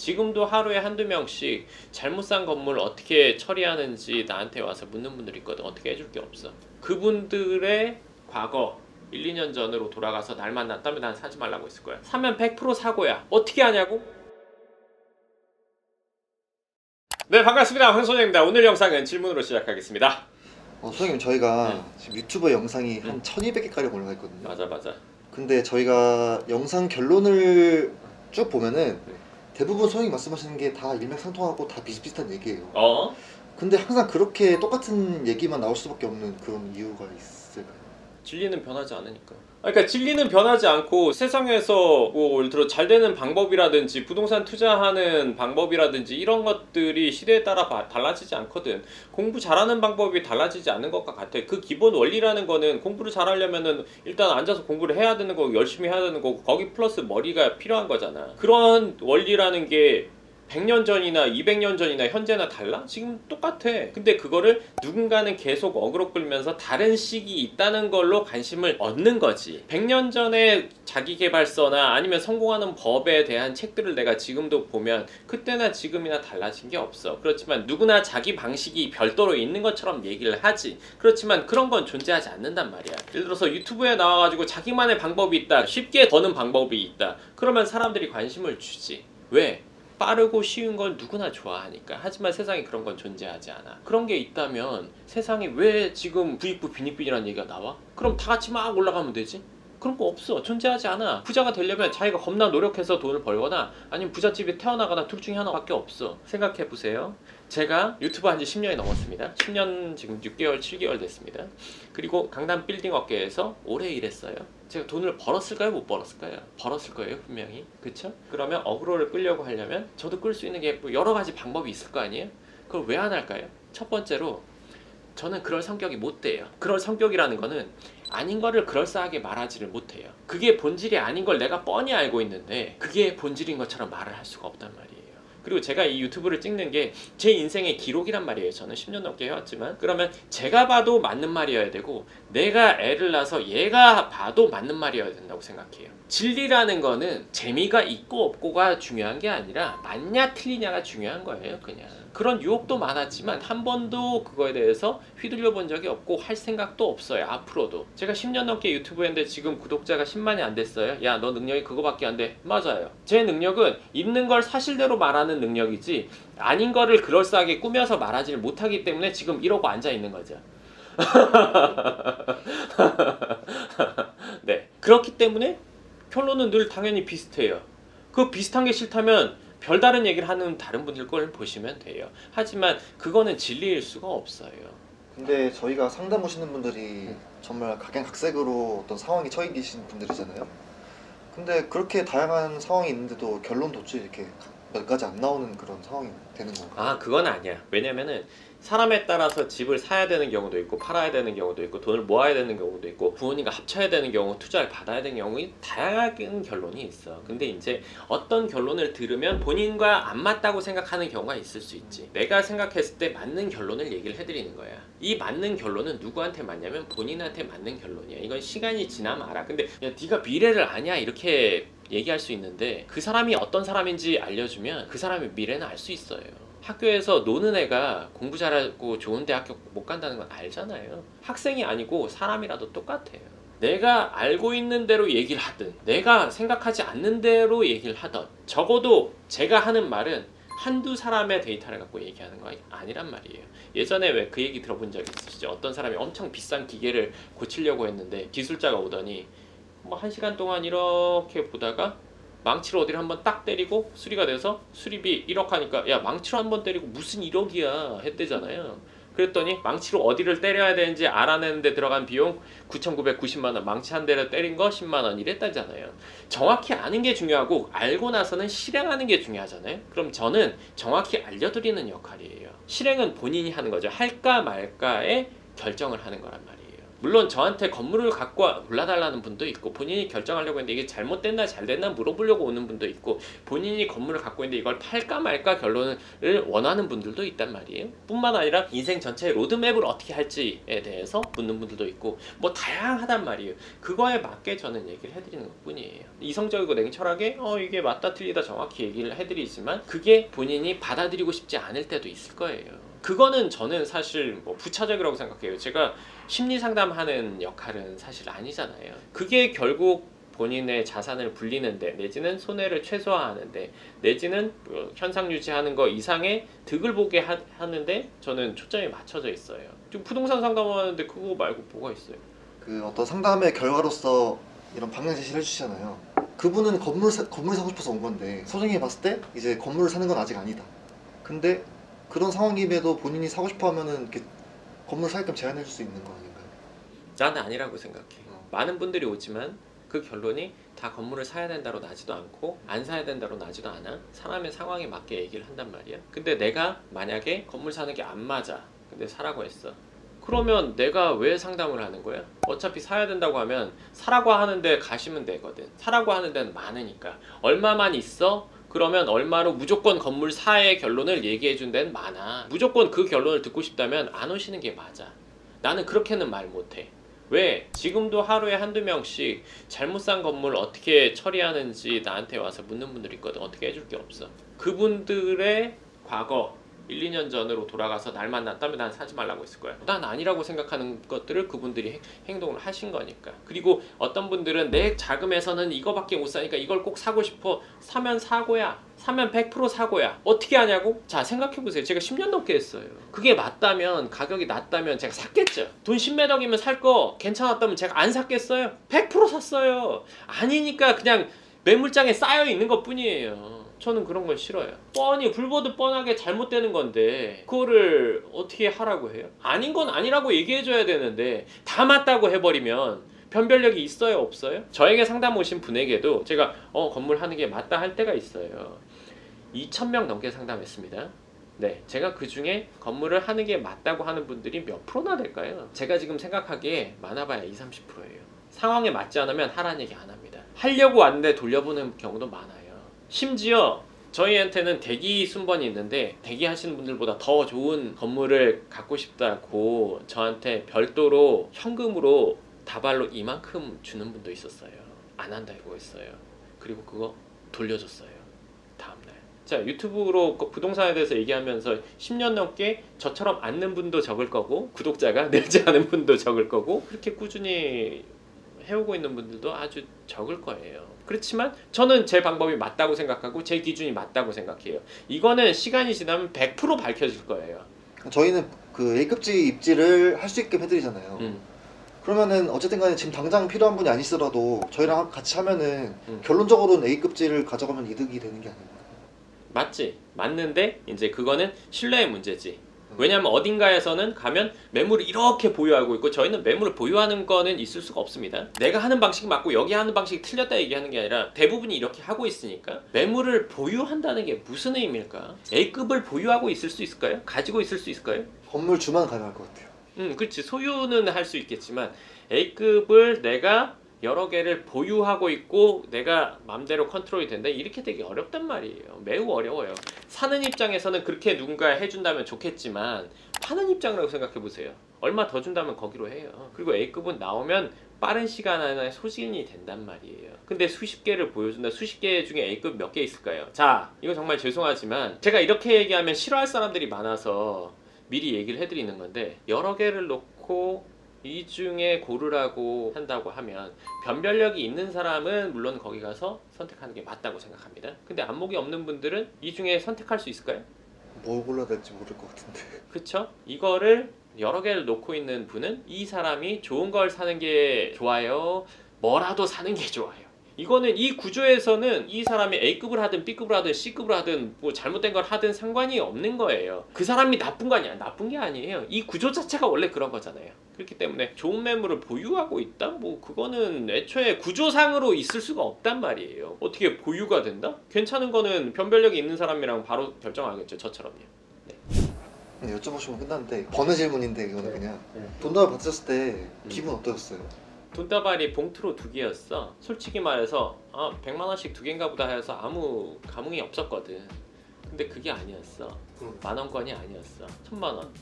지금도 하루에 한두 명씩 잘못 산 건물 어떻게 처리하는지 나한테 와서 묻는 분들이 있거든. 어떻게 해줄 게 없어. 그분들의 과거 1, 2년 전으로 돌아가서 날 만났다면 난 사지 말라고 했을 거야. 사면 100% 사고야. 어떻게 하냐고? 네, 반갑습니다. 황소장입니다. 오늘 영상은 질문으로 시작하겠습니다. 소장님, 저희가 지금 유튜브 영상이 한 1200개가량 올라가 있거든요. 맞아. 근데 저희가 영상 결론을 쭉 보면은 대부분 소장님 말씀하시는 게 다 일맥상통하고 다 비슷비슷한 얘기예요. 근데 항상 그렇게 똑같은 얘기만 나올 수밖에 없는 그런 이유가 있을까요? 진리는 변하지 않으니까. 그러니까 진리는 변하지 않고 세상에서 뭐 예를 들어 잘 되는 방법이라든지 부동산 투자하는 방법이라든지 이런 것들이 시대에 따라 달라지지 않거든. 공부 잘하는 방법이 달라지지 않는 것과 같아. 그 기본 원리라는 거는 공부를 잘하려면은 일단 앉아서 공부를 해야 되는 거고 열심히 해야 되는 거고 거기 플러스 머리가 필요한 거잖아. 그런 원리라는 게 100년 전이나 200년 전이나 현재나 달라? 지금 똑같아. 근데 그거를 누군가는 계속 어그로 끌면서 다른 식이 있다는 걸로 관심을 얻는 거지. 100년 전에 자기계발서나 아니면 성공하는 법에 대한 책들을 내가 지금도 보면 그때나 지금이나 달라진 게 없어. 그렇지만 누구나 자기 방식이 별도로 있는 것처럼 얘기를 하지. 그렇지만 그런 건 존재하지 않는단 말이야. 예를 들어서 유튜브에 나와가지고 자기만의 방법이 있다, 쉽게 버는 방법이 있다, 그러면 사람들이 관심을 주지. 왜? 빠르고 쉬운 걸 누구나 좋아하니까. 하지만 세상에 그런 건 존재하지 않아. 그런 게 있다면 세상에 왜 지금 부익부 빈익빈이라는 얘기가 나와? 그럼 다 같이 막 올라가면 되지? 그런 거 없어. 존재하지 않아. 부자가 되려면 자기가 겁나 노력해서 돈을 벌거나 아니면 부잣집에 태어나거나 둘 중에 하나밖에 없어. 생각해보세요. 제가 유튜브 한지 10년이 넘었습니다. 10년 지금 6개월 7개월 됐습니다. 그리고 강남 빌딩 업계에서 오래 일했어요. 제가 돈을 벌었을까요? 못 벌었을까요? 벌었을 거예요, 분명히. 그쵸? 그러면 어그로를 끌려고 하려면 저도 끌 수 있는 게 여러 가지 방법이 있을 거 아니에요? 그걸 왜 안 할까요? 첫 번째로 저는 그럴 성격이 못 돼요. 그럴 성격이라는 거는 아닌 거를 그럴싸하게 말하지를 못해요. 그게 본질이 아닌 걸 내가 뻔히 알고 있는데 그게 본질인 것처럼 말을 할 수가 없단 말이에요. 그리고 제가 이 유튜브를 찍는 게 제 인생의 기록이란 말이에요. 저는 10년 넘게 해왔지만 그러면 제가 봐도 맞는 말이어야 되고 내가 애를 낳아서 얘가 봐도 맞는 말이어야 된다고 생각해요. 진리라는 거는 재미가 있고 없고가 중요한 게 아니라 맞냐 틀리냐가 중요한 거예요. 그냥 그런 유혹도 많았지만 한 번도 그거에 대해서 휘둘려 본 적이 없고 할 생각도 없어요. 앞으로도. 제가 10년 넘게 유튜브 했는데 지금 구독자가 10만이 안 됐어요. 야, 너 능력이 그거밖에 안 돼. 맞아요. 제 능력은 있는 걸 사실대로 말하는 능력이지 아닌 거를 그럴싸하게 꾸며서 말하지를 못하기 때문에 지금 이러고 앉아 있는 거죠. 네. 그렇기 때문에 결론은 늘 당연히 비슷해요. 그 비슷한 게 싫다면 별다른 얘기를 하는 다른 분들 걸 보시면 돼요. 하지만 그거는 진리일 수가 없어요. 근데 저희가 상담 오시는 분들이 정말 각양각색으로 어떤 상황에 처해 계신 분들이잖아요. 근데 그렇게 다양한 상황이 있는데도 결론 도저히 이렇게 몇 가지 안 나오는 그런 상황이 되는 건가요? 그건 아니야. 왜냐면은 사람에 따라서 집을 사야 되는 경우도 있고 팔아야 되는 경우도 있고 돈을 모아야 되는 경우도 있고 부모님과 합쳐야 되는 경우, 투자를 받아야 되는 경우, 다양한 결론이 있어. 근데 이제 어떤 결론을 들으면 본인과 안 맞다고 생각하는 경우가 있을 수 있지. 내가 생각했을 때 맞는 결론을 얘기를 해드리는 거야. 이 맞는 결론은 누구한테 맞냐면 본인한테 맞는 결론이야. 이건 시간이 지나면 알아. 근데 야, 네가 미래를 아냐 이렇게 얘기할 수 있는데 그 사람이 어떤 사람인지 알려주면 그 사람의 미래는 알 수 있어요. 학교에서 노는 애가 공부 잘하고 좋은 대학교 못 간다는 건 알잖아요. 학생이 아니고 사람이라도 똑같아요. 내가 알고 있는 대로 얘기를 하든 내가 생각하지 않는 대로 얘기를 하든 적어도 제가 하는 말은 한두 사람의 데이터를 갖고 얘기하는 거 아니란 말이에요. 예전에 왜 그 얘기 들어본 적 있으시죠? 어떤 사람이 엄청 비싼 기계를 고치려고 했는데 기술자가 오더니 뭐 1시간 동안 이렇게 보다가 망치로 어디를 한번 딱 때리고 수리가 돼서 수리비 1억 하니까 야 망치로 한번 때리고 무슨 1억이야 했대잖아요. 그랬더니 망치로 어디를 때려야 되는지 알아내는데 들어간 비용 9,990만원, 망치 한 대를 때린 거 10만원 이랬다잖아요. 정확히 아는 게 중요하고 알고 나서는 실행하는 게 중요하잖아요. 그럼 저는 정확히 알려드리는 역할이에요. 실행은 본인이 하는 거죠. 할까 말까의 결정을 하는 거란 말이에요. 물론 저한테 건물을 갖고 골라달라는 분도 있고, 본인이 결정하려고 했는데 이게 잘못됐나 잘됐나 물어보려고 오는 분도 있고, 본인이 건물을 갖고 있는데 이걸 팔까 말까 결론을 원하는 분들도 있단 말이에요. 뿐만 아니라 인생 전체의 로드맵을 어떻게 할지에 대해서 묻는 분들도 있고, 뭐 다양하단 말이에요. 그거에 맞게 저는 얘기를 해드리는 것 뿐이에요. 이성적이고 냉철하게 이게 맞다 틀리다 정확히 얘기를 해드리지만, 그게 본인이 받아들이고 싶지 않을 때도 있을 거예요. 그거는 저는 사실 뭐 부차적이라고 생각해요. 제가 심리 상담하는 역할은 사실 아니잖아요. 그게 결국 본인의 자산을 불리는데, 내지는 손해를 최소화하는데, 내지는 현상 유지하는 거 이상의 득을 보게 하는데 저는 초점이 맞춰져 있어요. 지금 부동산 상담하는데 그거 말고 뭐가 있어요? 그 어떤 상담의 결과로서 이런 방향 제시를 해주시잖아요. 그분은 건물 사고 싶어서 온 건데, 소정이 봤을 때 이제 건물을 사는 건 아직 아니다. 근데 그런 상황임에도 본인이 사고 싶어 하면은 이렇게 건물 사게끔 제안해 줄 수 있는 거 아닌가요? 나는 아니라고 생각해. 많은 분들이 오지만 그 결론이 다 건물을 사야 된다로 나지도 않고, 안 사야 된다로 나지도 않아. 사람의 상황에 맞게 얘기를 한단 말이야. 근데 내가 만약에 건물 사는 게 안 맞아, 근데 사라고 했어. 그러면 내가 왜 상담을 하는 거야? 어차피 사야 된다고 하면 사라고 하는데 가시면 되거든. 사라고 하는 데는 많으니까. 얼마만 있어? 그러면 얼마로 무조건 건물 사의 결론을 얘기해 준 데는 많아. 무조건 그 결론을 듣고 싶다면 안 오시는 게 맞아. 나는 그렇게는 말 못해. 왜? 지금도 하루에 한두 명씩 잘못 산 건물 어떻게 처리하는지 나한테 와서 묻는 분들이 있거든. 어떻게 해줄 게 없어. 그분들의 과거 1, 2년 전으로 돌아가서 날 만났다면 난 사지 말라고 했을 거야. 난 아니라고 생각하는 것들을 그분들이 행동을 하신 거니까. 그리고 어떤 분들은 내 자금에서는 이거밖에 못 사니까 이걸 꼭 사고 싶어. 사면 사고야. 사면 100% 사고야. 어떻게 하냐고? 자, 생각해보세요. 제가 10년 넘게 했어요. 그게 맞다면, 가격이 낮다면 제가 샀겠죠. 돈 10몇 억이면 살 거 괜찮았다면 제가 안 샀겠어요? 100% 샀어요. 아니니까 그냥 매물장에 쌓여 있는 것 뿐이에요. 저는 그런 걸 싫어요. 뻔히 불보듯 뻔하게 잘못되는 건데 그거를 어떻게 하라고 해요? 아닌 건 아니라고 얘기해줘야 되는데 다 맞다고 해버리면 변별력이 있어요, 없어요? 저에게 상담 오신 분에게도 제가 건물 하는 게 맞다 할 때가 있어요. 2,000명 넘게 상담했습니다. 네, 제가 그 중에 건물을 하는 게 맞다고 하는 분들이 몇 프로나 될까요? 제가 지금 생각하기에 많아봐야 20, 30%예요. 상황에 맞지 않으면 하라는 얘기 안 합니다. 하려고 왔는데 돌려보는 경우도 많아요. 심지어 저희한테는 대기 순번이 있는데, 대기하시는 분들보다 더 좋은 건물을 갖고 싶다고 저한테 별도로 현금으로 다발로 이만큼 주는 분도 있었어요. 안 한다고 했어요. 그리고 그거 돌려줬어요, 다음날. 자, 유튜브로 부동산에 대해서 얘기하면서 10년 넘게 저처럼 앉는 분도 적을 거고, 구독자가 늘지 않은 분도 적을 거고, 그렇게 꾸준히 해오고 있는 분들도 아주 적을 거예요. 그렇지만 저는 제 방법이 맞다고 생각하고 제 기준이 맞다고 생각해요. 이거는 시간이 지나면 100% 밝혀질 거예요. 저희는 그 A급지 입지를 할 수 있게 해드리잖아요. 그러면은 어쨌든 간에 지금 당장 필요한 분이 아니더라도 저희랑 같이 하면은 결론적으로는 A급지를 가져가면 이득이 되는 게 아닌가요? 맞지? 맞는데 이제 그거는 신뢰의 문제지. 왜냐하면 어딘가에서는 가면 매물을 이렇게 보유하고 있고, 저희는 매물을 보유하는 거는 있을 수가 없습니다. 내가 하는 방식이 맞고 여기 하는 방식이 틀렸다 얘기하는 게 아니라 대부분이 이렇게 하고 있으니까. 매물을 보유한다는 게 무슨 의미일까? A급을 보유하고 있을 수 있을까요? 가지고 있을 수 있을까요? 건물주만 가능할 것 같아요. 그렇지. 소유는 할 수 있겠지만 A급을 내가 여러 개를 보유하고 있고 내가 맘대로 컨트롤이 된다, 이렇게 되기 어렵단 말이에요. 매우 어려워요. 사는 입장에서는 그렇게 누군가 해준다면 좋겠지만, 파는 입장이라고 생각해보세요. 얼마 더 준다면 거기로 해요. 그리고 A급은 나오면 빠른 시간 안에 소진이 된단 말이에요. 근데 수십 개를 보여준다. 수십 개 중에 A급 몇 개 있을까요? 자, 이거 정말 죄송하지만 제가 이렇게 얘기하면 싫어할 사람들이 많아서 미리 얘기를 해드리는 건데, 여러 개를 놓고 이 중에 고르라고 한다고 하면 변별력이 있는 사람은 물론 거기 가서 선택하는 게 맞다고 생각합니다. 근데 안목이 없는 분들은 이 중에 선택할 수 있을까요? 뭘 골라야 될지 모를 것 같은데. 그쵸? 이거를 여러 개를 놓고 있는 분은 이 사람이 좋은 걸 사는 게 좋아요, 뭐라도 사는 게 좋아요. 이거는 이 구조에서는 이 사람이 A급을 하든 B급을 하든 C급을 하든 뭐 잘못된 걸 하든 상관이 없는 거예요. 그 사람이 나쁜 거 아니야. 나쁜 게 아니에요. 이 구조 자체가 원래 그런 거잖아요. 그렇기 때문에 좋은 매물을 보유하고 있다? 뭐 그거는 애초에 구조상으로 있을 수가 없단 말이에요. 어떻게 보유가 된다? 괜찮은 거는 변별력이 있는 사람이랑 바로 결정하겠죠. 저처럼요. 네. 네, 여쭤보시면 끝났는데 번외 질문인데 이거는 그냥 네. 돈다발 받으셨을 때 기분 어떠셨어요? 돈다발이 봉투로 2개였어. 솔직히 말해서 100만 원씩 2개인가 보다 해서 아무 감흥이 없었거든. 근데 그게 아니었어. 10,000원권이 아니었어. 1,000만 원.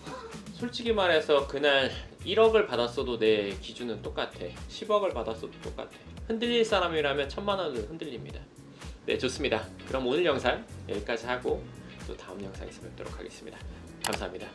솔직히 말해서 그날 1억을 받았어도 내 기준은 똑같아. 10억을 받았어도 똑같아. 흔들릴 사람이라면 1,000만 원은 흔들립니다. 네, 좋습니다. 그럼 오늘 영상 여기까지 하고 또 다음 영상에서 뵙도록 하겠습니다. 감사합니다.